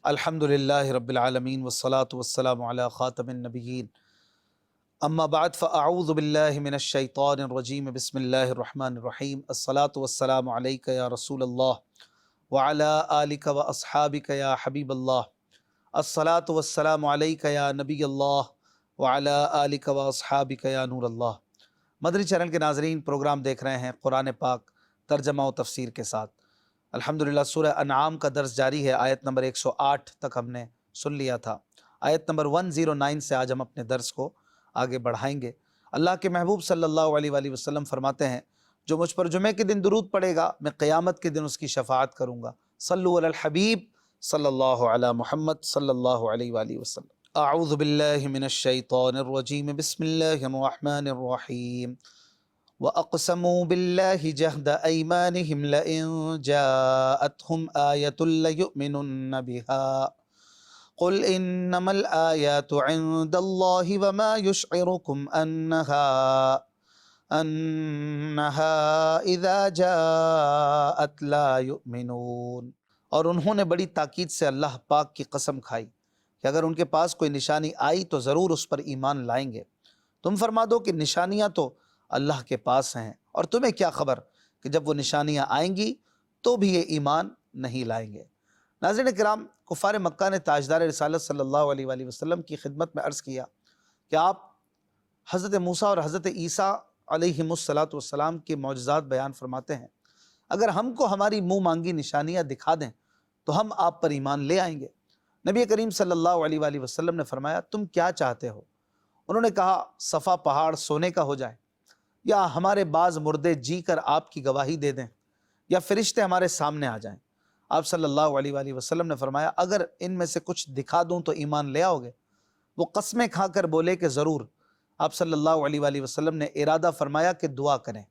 الحمدللہ رب العالمین والصلاة والسلام علی خاتم النبیین اما بعد فاعوذ باللہ من الشیطان الرجیم بسم اللہ الرحمن الرحیم الصلاة والسلام علیک یا رسول اللہ وعلی آلک واصحابک یا حبیب اللہ الصلاة والسلام علیک یا نبی اللہ وعلی آلک واصحابک یا نور اللہ۔ مدنی چینل کے ناظرین، پروگرام دیکھ رہے ہیں قرآن پاک ترجمہ و تفسیر کے ساتھ۔ الحمدللہ سورہ انعام کا درس جاری ہے۔ آیت نمبر 108 تک ہم نے سن لیا تھا۔ آیت نمبر 109 سے آج ہم اپنے درس کو آگے بڑھائیں گے۔ اللہ کے محبوب صلی اللہ علیہ وآلہ وسلم فرماتے ہیں، جو مجھ پر جمعے کے دن درود پڑھے گا میں قیامت کے دن اس کی شفاعت کروں گا۔ صلو علی الحبیب صلی اللہ علی محمد صلی اللہ علیہ وآلہ وسلم۔ اعوذ باللہ من الشیطان الرجیم، بسم اللہ الرحمن الرحیم۔ وَأَقْسَمُوا بِاللَّهِ جَهْدَ أَيْمَانِهِمْ لَئِن جَاءَتْهُمْ آيَةٌ لَيُؤْمِنُنَّ بِهَا قُلْ إِنَّمَا الْآيَاتُ عِندَ اللَّهِ وَمَا يُشْعِرُكُمْ أَنَّهَا إِذَا جَاءَتْ لَا يُؤْمِنُونَ۔ اور انہوں نے بڑی تاکید سے اللہ پاک کی قسم کھائی کہ اگر ان کے پاس کوئی نشانی آئی تو ضرور اس پر ایمان لائیں گے۔ تم فرما دو کہ نشانیاں تو اللہ کے پاس ہیں، اور تمہیں کیا خبر کہ جب وہ نشانیاں آئیں گی تو بھی یہ ایمان نہیں لائیں گے۔ ناظرین کرام، کفار مکہ نے تاجدار رسالت صلی اللہ علیہ وآلہ وسلم کی خدمت میں عرض کیا کہ آپ حضرت موسیٰ اور حضرت عیسیٰ علیہم السلام کے معجزات بیان فرماتے ہیں، اگر ہم کو ہماری منہ مانگی نشانیاں دکھا دیں تو ہم آپ پر ایمان لے آئیں گے۔ نبی کریم صلی اللہ علیہ وآلہ وسلم نے فرمایا، تم کیا چاہتے ہو؟ انہوں نے کہا، صفا پہاڑ سونے کا ہو جائے، یا ہمارے بعض مردے جی کر آپ کی گواہی دے دیں، یا فرشتے ہمارے سامنے آ جائیں۔ آپ صلی اللہ علیہ وآلہ وسلم نے فرمایا، اگر ان میں سے کچھ دکھا دوں تو ایمان لے آؤ گے؟ وہ قسمیں کھا کر بولے کہ ضرور۔ آپ صلی اللہ علیہ وآلہ وسلم نے ارادہ فرمایا کہ دعا کریں۔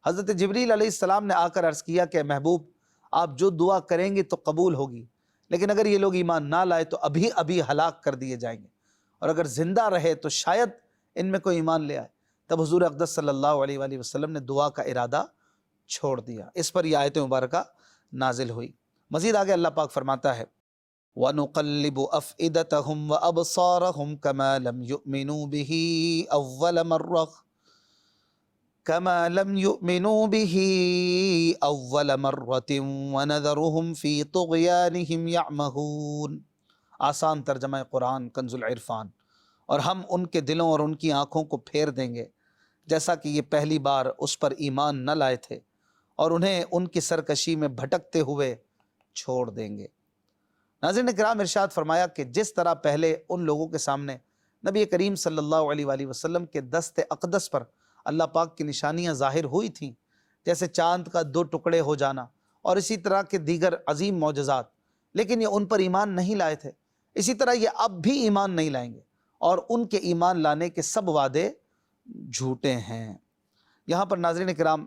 حضرت جبریل علیہ السلام نے آ کر عرض کیا کہ محبوب، آپ جو دعا کریں گے تو قبول ہوگی، لیکن اگر یہ لوگ ایمان نہ لائے تو ابھی ابھی ہلاک کر دیے جائیں گے، اور اگر زندہ رہے تو شاید ان میں کوئی ایمان لے آئے۔ تب حضور اقدس صلی اللہ علیہ وآلہ وسلم نے دعا کا ارادہ چھوڑ دیا۔ اس پر یہ آیت مبارکہ نازل ہوئی۔ مزید آگے اللہ پاک فرماتا ہے، وَنُقَلِّبُ أَفْئِدَتَهُمْ وَأَبْصَارَهُمْ كَمَا لَمْ يُؤْمِنُوا بِهِ أَوَّلَ مَرَّةٍ وَنَذَرُهُمْ فِي طُغْيَانِهِمْ يَعْمَهُونَ۔ آسان ترجمہ قرآن کنز العرفان۔ اور ہم ان کے دلوں اور ان کی آنکھوں کو پھیر دیں گے جیسا کہ یہ پہلی بار اس پر ایمان نہ لائے تھے، اور انہیں ان کی سرکشی میں بھٹکتے ہوئے چھوڑ دیں گے۔ ناظرین کرام، ارشاد فرمایا کہ جس طرح پہلے ان لوگوں کے سامنے نبی کریم صلی اللہ علیہ وآلہ وسلم کے دست اقدس پر اللہ پاک کی نشانیاں ظاہر ہوئی تھیں، جیسے چاند کا 2 ٹکڑے ہو جانا اور اسی طرح کے دیگر عظیم معجزات، لیکن یہ ان پر ایمان نہیں لائے تھے، اسی طرح یہ اب بھی ایمان نہیں لائیں گے، اور ان کے ایمان لانے کے سب وعدے جھوٹے ہیں۔ یہاں پر ناظرین کرام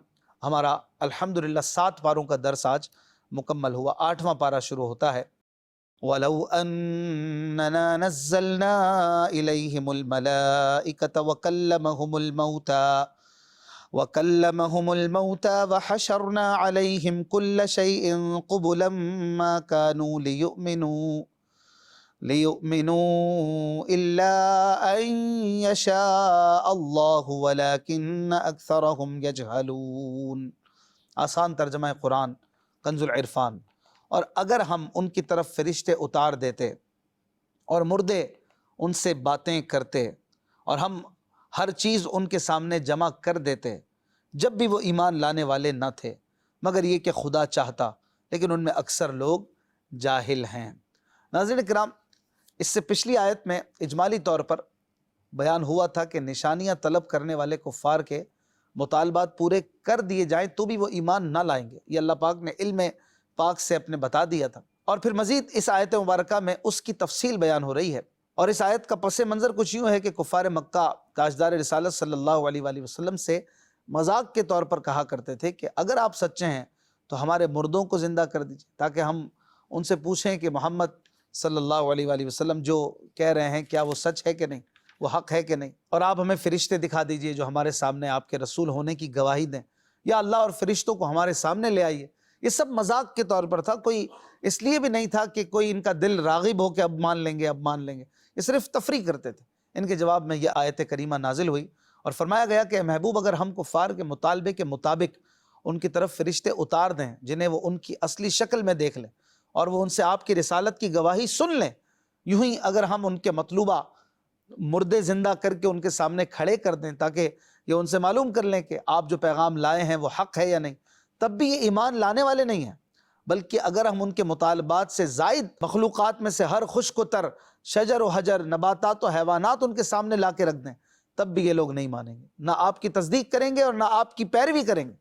ہمارا الحمدللہ 7 پاروں کا درس آج مکمل ہوا۔ 8واں پارہ شروع ہوتا ہے، وَلَوْ أَنَّنَا نَزَّلْنَا إِلَيْهِمُ الْمَلَائِكَةَ وَكَلَّمَهُمُ الْمَوْتَى وَحَشَرْنَا عَلَيْهِمْ كُلَّ شَيْءٍ قُبُلًا مَا كَانُوا لِيُؤْمِنُوا إِلَّا أَن يَشَاءَ اللَّهُ وَلَكِنَّ أَكْثَرَهُمْ يَجْهَلُونَ۔ آسان ترجمہ قرآن کنز العرفان۔ اور اگر ہم ان کی طرف فرشتے اتار دیتے اور مردے ان سے باتیں کرتے، اور ہم ہر چیز ان کے سامنے جمع کر دیتے، جب بھی وہ ایمان لانے والے نہ تھے، مگر یہ کہ خدا چاہتا، لیکن ان میں اکثر لوگ جاہل ہیں۔ ناظرین کرام، اس سے پچھلی آیت میں اجمالی طور پر بیان ہوا تھا کہ نشانیاں طلب کرنے والے کفار کے مطالبات پورے کر دیے جائیں تو بھی وہ ایمان نہ لائیں گے۔ یہ اللہ پاک نے علم پاک سے اپنے بتا دیا تھا، اور پھر مزید اس آیت مبارکہ میں اس کی تفصیل بیان ہو رہی ہے۔ اور اس آیت کا پس منظر کچھ یوں ہے کہ کفار مکہ تاجدار رسالت صلی اللہ علیہ وآلہ وسلم سے مذاق کے طور پر کہا کرتے تھے کہ اگر آپ سچے ہیں تو ہمارے مردوں کو زندہ کر دیجیے، تاکہ ہم ان سے پوچھیں کہ محمد صلی اللہ علیہ وآلہ وسلم جو کہہ رہے ہیں کیا وہ سچ ہے کہ نہیں، وہ حق ہے کہ نہیں، اور آپ ہمیں فرشتے دکھا دیجئے جو ہمارے سامنے آپ کے رسول ہونے کی گواہی دیں، یا اللہ اور فرشتوں کو ہمارے سامنے لے آئیے یہ سب مذاق کے طور پر تھا، کوئی اس لیے بھی نہیں تھا کہ کوئی ان کا دل راغب ہو کہ اب مان لیں گے اب مان لیں گے، یہ صرف تفریح کرتے تھے۔ ان کے جواب میں یہ آیت کریمہ نازل ہوئی اور فرمایا گیا کہ اے محبوب اگر ہم کفار کے مطالبے کے مطابق ان کی طرف فرشتے اتار دیں جنہیں وہ ان کی اصلی شکل میں دیکھ لیں اور وہ ان سے آپ کی رسالت کی گواہی سن لیں، یوں ہی اگر ہم ان کے مطلوبہ مردے زندہ کر کے ان کے سامنے کھڑے کر دیں تاکہ یہ ان سے معلوم کر لیں کہ آپ جو پیغام لائے ہیں وہ حق ہے یا نہیں، تب بھی یہ ایمان لانے والے نہیں ہیں۔ بلکہ اگر ہم ان کے مطالبات سے زائد مخلوقات میں سے ہر خشک و تر شجر و حجر، نباتات و حیوانات ان کے سامنے لا کے رکھ دیں، تب بھی یہ لوگ نہیں مانیں گے، نہ آپ کی تصدیق کریں گے اور نہ آپ کی پیروی کریں گے۔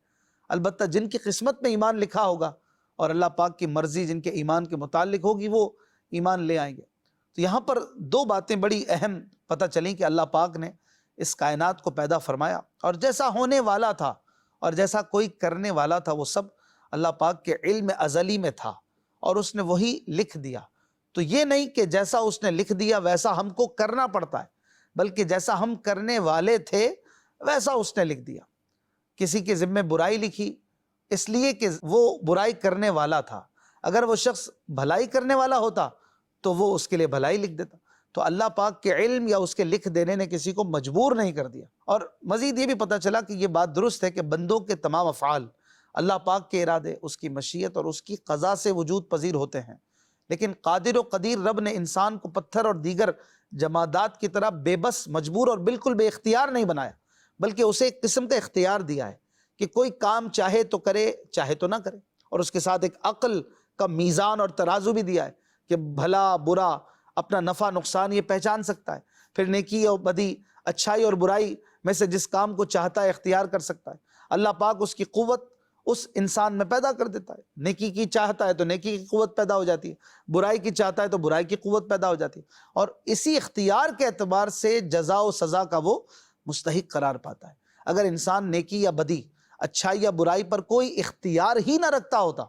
البتہ جن کی قسمت میں ایمان لکھا ہوگا اور اللہ پاک کی مرضی جن کے ایمان کے متعلق ہوگی وہ ایمان لے آئیں گے۔ تو یہاں پر دو باتیں بڑی اہم پتہ چلیں کہ اللہ پاک نے اس کائنات کو پیدا فرمایا اور جیسا ہونے والا تھا اور جیسا کوئی کرنے والا تھا وہ سب اللہ پاک کے علم ازلی میں تھا اور اس نے وہی لکھ دیا۔ تو یہ نہیں کہ جیسا اس نے لکھ دیا ویسا ہم کو کرنا پڑتا ہے، بلکہ جیسا ہم کرنے والے تھے ویسا اس نے لکھ دیا۔ کسی کے ذمہ برائی لکھی اس لیے کہ وہ برائی کرنے والا تھا، اگر وہ شخص بھلائی کرنے والا ہوتا تو وہ اس کے لیے بھلائی لکھ دیتا۔ تو اللہ پاک کے علم یا اس کے لکھ دینے نے کسی کو مجبور نہیں کر دیا۔ اور مزید یہ بھی پتہ چلا کہ یہ بات درست ہے کہ بندوں کے تمام افعال اللہ پاک کے ارادے، اس کی مشیت اور اس کی قضا سے وجود پذیر ہوتے ہیں، لیکن قادر و قدیر رب نے انسان کو پتھر اور دیگر جمادات کی طرح بے بس، مجبور اور بالکل بے اختیار نہیں بنایا، بلکہ اسے ایک قسم کا اختیار دیا ہے کہ کوئی کام چاہے تو کرے چاہے تو نہ کرے، اور اس کے ساتھ ایک عقل کا میزان اور ترازو بھی دیا ہے کہ بھلا برا، اپنا نفع نقصان یہ پہچان سکتا ہے، پھر نیکی اور بدی، اچھائی اور برائی میں سے جس کام کو چاہتا ہے اختیار کر سکتا ہے۔ اللہ پاک اس کی قوت اس انسان میں پیدا کر دیتا ہے، نیکی کی چاہتا ہے تو نیکی کی قوت پیدا ہو جاتی ہے، برائی کی چاہتا ہے تو برائی کی قوت پیدا ہو جاتی ہے، اور اسی اختیار کے اعتبار سے جزا و سزا کا وہ مستحق قرار پاتا ہے۔ اگر انسان نیکی یا بدی، اچھائی یا برائی پر کوئی اختیار ہی نہ رکھتا ہوتا،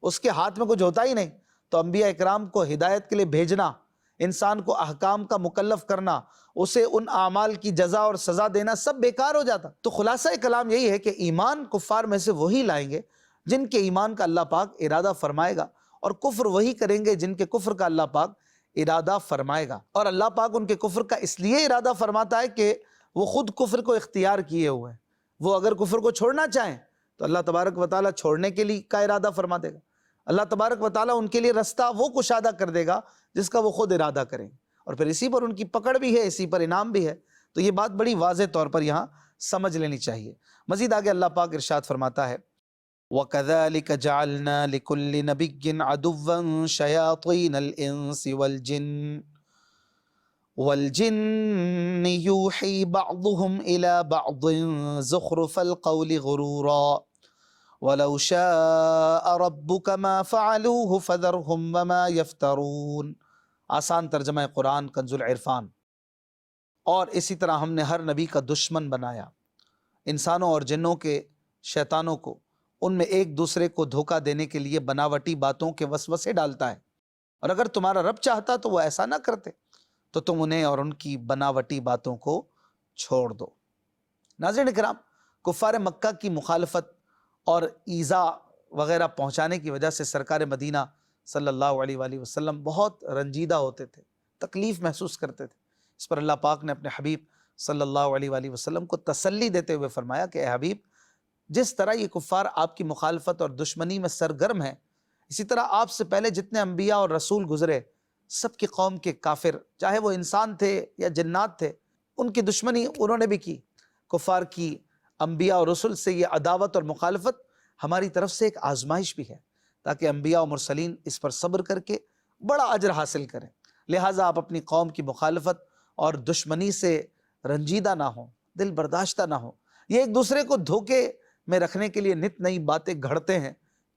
اس کے ہاتھ میں کچھ ہوتا ہی نہیں، تو انبیاء اکرام کو ہدایت کے لیے بھیجنا، انسان کو احکام کا مکلف کرنا، اسے ان اعمال کی جزا اور سزا دینا سب بیکار ہو جاتا۔ تو خلاصہ کلام یہی ہے کہ ایمان کفار میں سے وہی لائیں گے جن کے ایمان کا اللہ پاک ارادہ فرمائے گا، اور کفر وہی کریں گے جن کے کفر کا اللہ پاک ارادہ فرمائے گا۔ اور اللہ پاک ان کے کفر کا اس لیے ارادہ فرماتا ہے کہ وہ خود کفر کو اختیار کیے ہوئے ہیں۔ وہ اگر کفر کو چھوڑنا چاہیں تو اللہ تبارک و تعالیٰ چھوڑنے کے لیے کا ارادہ فرما دے گا، اللہ تبارک و تعالیٰ ان کے لیے رستہ وہ کشادہ کر دے گا جس کا وہ خود ارادہ کریں، اور پھر اسی پر ان کی پکڑ بھی ہے، اسی پر انعام بھی ہے۔ تو یہ بات بڑی واضح طور پر یہاں سمجھ لینی چاہیے۔ مزید آگے اللہ پاک ارشاد فرماتا ہے وَكَذَلِكَ جَعَلْنَا لِكُلِّ نَبِيٍّ عَدُوًّا شَيَاطِينَ الْإِنسِ وَالْجِنِّ يُوحِي بَعْضُهُمْ إِلَى بَعْضٍ زُخْرُفَ الْقَوْلِ غُرُورًا وَلَوْ شَاءَ رَبُّكَ مَا فَعَلُوهُ فَذَرْهُمْ وَمَا يَفْتَرُونَ۔ آسان ترجمہ قرآن کنز العرفان۔ اور اسی طرح ہم نے ہر نبی کا دشمن بنایا انسانوں اور جنوں کے شیطانوں کو، ان میں ایک دوسرے کو دھوکہ دینے کے لیے بناوٹی باتوں کے وسوسے ڈالتا ہے، اور اگر تمہارا رب چاہتا تو وہ ایسا نہ کرتے، تو تم انہیں اور ان کی بناوٹی باتوں کو چھوڑ دو۔ ناظرین کرام، کفار مکہ کی مخالفت اور ایذا وغیرہ پہنچانے کی وجہ سے سرکار مدینہ صلی اللہ علیہ وآلہ وسلم بہت رنجیدہ ہوتے تھے، تکلیف محسوس کرتے تھے۔ اس پر اللہ پاک نے اپنے حبیب صلی اللہ علیہ وآلہ وسلم کو تسلی دیتے ہوئے فرمایا کہ اے حبیب، جس طرح یہ کفار آپ کی مخالفت اور دشمنی میں سرگرم ہیں، اسی طرح آپ سے پہلے جتنے انبیاء اور رسول گزرے سب کی قوم کے کافر، چاہے وہ انسان تھے یا جنات تھے، ان کی دشمنی انہوں نے بھی کی۔ کفار کی انبیاء اور رسول سے یہ عداوت اور مخالفت ہماری طرف سے ایک آزمائش بھی ہے، تاکہ انبیاء و مرسلین اس پر صبر کر کے بڑا اجر حاصل کریں۔ لہٰذا آپ اپنی قوم کی مخالفت اور دشمنی سے رنجیدہ نہ ہوں، دل برداشتہ نہ ہوں۔ یہ ایک دوسرے کو دھوکے میں رکھنے کے لیے نت نئی باتیں گھڑتے ہیں،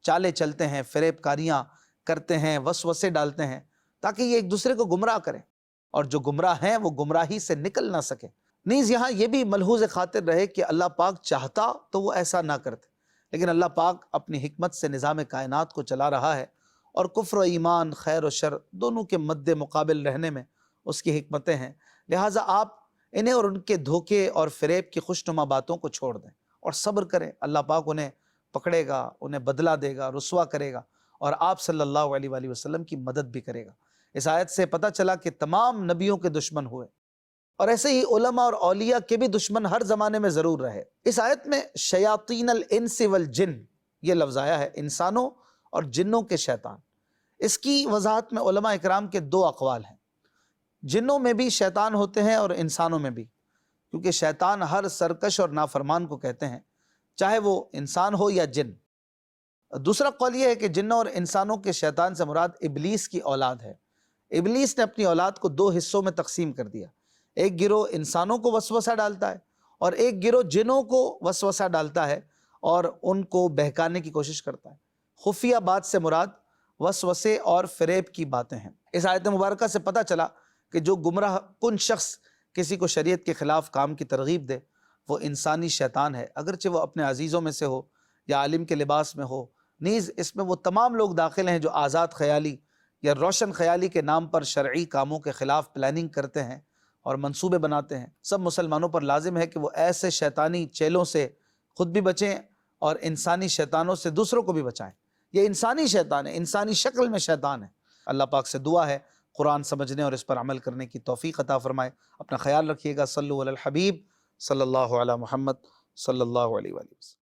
چالیں چلتے ہیں، فریب کاریاں کرتے ہیں، وسوسے ڈالتے ہیں، تاکہ یہ ایک دوسرے کو گمراہ کریں، اور جو گمراہ ہیں وہ گمراہی سے نکل نہ سکیں۔ نیز یہاں یہ بھی ملحوظ خاطر رہے کہ اللہ پاک چاہتا تو وہ ایسا نہ کرتے، لیکن اللہ پاک اپنی حکمت سے نظام کائنات کو چلا رہا ہے، اور کفر و ایمان، خیر و شر دونوں کے مد مقابل رہنے میں اس کی حکمتیں ہیں۔ لہٰذا آپ انہیں اور ان کے دھوکے اور فریب کی خوشنما باتوں کو چھوڑ دیں اور صبر کریں۔ اللہ پاک انہیں پکڑے گا، انہیں بدلہ دے گا، رسوا کرے گا، اور آپ صلی اللہ علیہ وآلہ وسلم کی مدد بھی کرے گا۔ اس آیت سے پتہ چلا کہ تمام نبیوں کے دشمن ہوئے، اور ایسے ہی علماء اور اولیاء کے بھی دشمن ہر زمانے میں ضرور رہے۔ اس آیت میں شیاطین الانس والجن یہ لفظ آیا ہے، انسانوں اور جنوں کے شیطان۔ اس کی وضاحت میں علماء اکرام کے دو اقوال ہیں۔ جنوں میں بھی شیطان ہوتے ہیں اور انسانوں میں بھی، کیونکہ شیطان ہر سرکش اور نافرمان کو کہتے ہیں، چاہے وہ انسان ہو یا جن۔ دوسرا قول یہ ہے کہ جنوں اور انسانوں کے شیطان سے مراد ابلیس کی اولاد ہے۔ ابلیس نے اپنی اولاد کو دو حصوں میں تقسیم کر دیا، ایک گروہ انسانوں کو وسوسہ ڈالتا ہے اور ایک گروہ جنوں کو وسوسہ ڈالتا ہے اور ان کو بہکانے کی کوشش کرتا ہے۔ خفیہ بات سے مراد وسوسے اور فریب کی باتیں ہیں۔ اس آیت مبارکہ سے پتہ چلا کہ جو گمراہ کن شخص کسی کو شریعت کے خلاف کام کی ترغیب دے وہ انسانی شیطان ہے، اگرچہ وہ اپنے عزیزوں میں سے ہو یا عالم کے لباس میں ہو۔ نیز اس میں وہ تمام لوگ داخل ہیں جو آزاد خیالی یا روشن خیالی کے نام پر شرعی کاموں کے خلاف پلاننگ کرتے ہیں اور منصوبے بناتے ہیں۔ سب مسلمانوں پر لازم ہے کہ وہ ایسے شیطانی چیلوں سے خود بھی بچیں اور انسانی شیطانوں سے دوسروں کو بھی بچائیں۔ یہ انسانی شیطان ہے، انسانی شکل میں شیطان ہے۔ اللہ پاک سے دعا ہے قرآن سمجھنے اور اس پر عمل کرنے کی توفیق عطا فرمائے۔ اپنا خیال رکھیے گا۔ صلو علی الحبیب صلی اللہ علی محمد صلی اللہ علیہ وآلہ وسلم۔